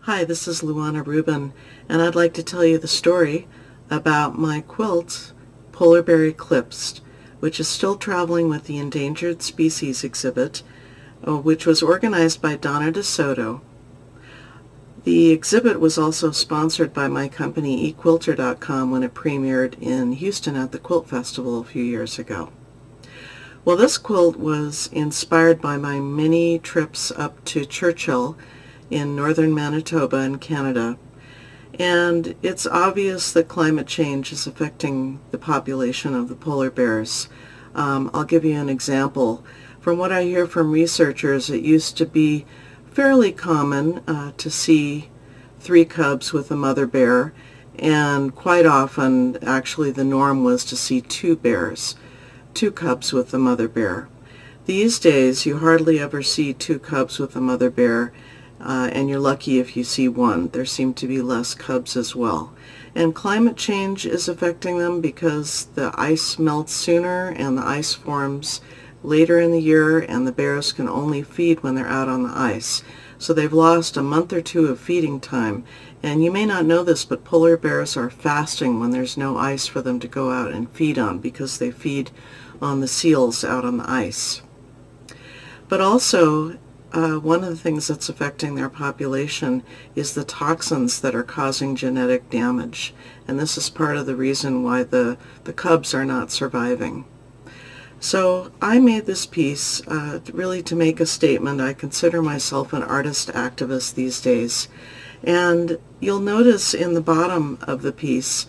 Hi, this is Luana Rubin, and I'd like to tell you the story about my quilt, Polar Bear Eclipsed, which is still traveling with the Endangered Species exhibit, which was organized by Donna DeSoto. The exhibit was also sponsored by my company eQuilter.com when it premiered in Houston at the Quilt Festival a few years ago. Well, this quilt was inspired by my many trips up to Churchill in northern Manitoba in Canada, and it's obvious that climate change is affecting the population of the polar bears. I'll give you an example. From what I hear from researchers, it used to be fairly common to see 3 cubs with a mother bear, and quite often actually the norm was to see 2 cubs with the mother bear. These days you hardly ever see 2 cubs with a mother bear, and you're lucky if you see 1. There seem to be less cubs as well. And climate change is affecting them because the ice melts sooner and the ice forms later in the year, and the bears can only feed when they're out on the ice. So they've lost a month or 2 of feeding time. And you may not know this, but polar bears are fasting when there's no ice for them to go out and feed on, because they feed on the seals out on the ice. But also, one of the things that's affecting their population is the toxins that are causing genetic damage. And this is part of the reason why the cubs are not surviving. So I made this piece really to make a statement. I consider myself an artist activist these days. And you'll notice in the bottom of the piece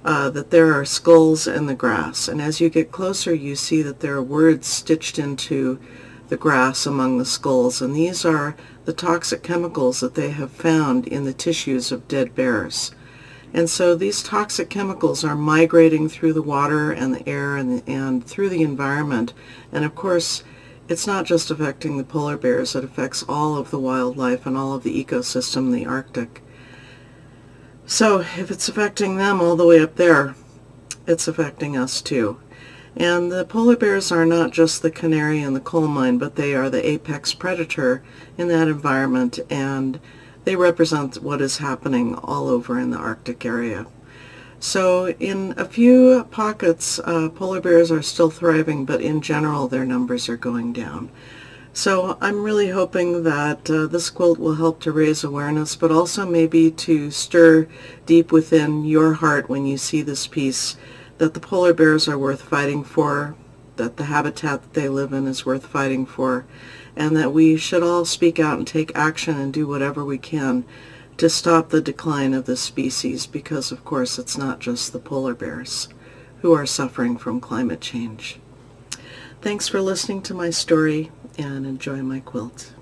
that there are skulls in the grass. And as you get closer, you see that there are words stitched into the grass among the skulls, and these are the toxic chemicals that they have found in the tissues of dead bears. And so these toxic chemicals are migrating through the water and the air and through the environment. And of course, it's not just affecting the polar bears, it affects all of the wildlife and all of the ecosystem in the Arctic. So if it's affecting them all the way up there, it's affecting us too. And the polar bears are not just the canary in the coal mine, but they are the apex predator in that environment, and they represent what is happening all over in the Arctic area. So in a few pockets, polar bears are still thriving, but in general their numbers are going down. So I'm really hoping that this quilt will help to raise awareness, but also maybe to stir deep within your heart when you see this piece, that the polar bears are worth fighting for, that the habitat that they live in is worth fighting for, and that we should all speak out and take action and do whatever we can to stop the decline of this species, because of course it's not just the polar bears who are suffering from climate change. Thanks for listening to my story, and enjoy my quilt.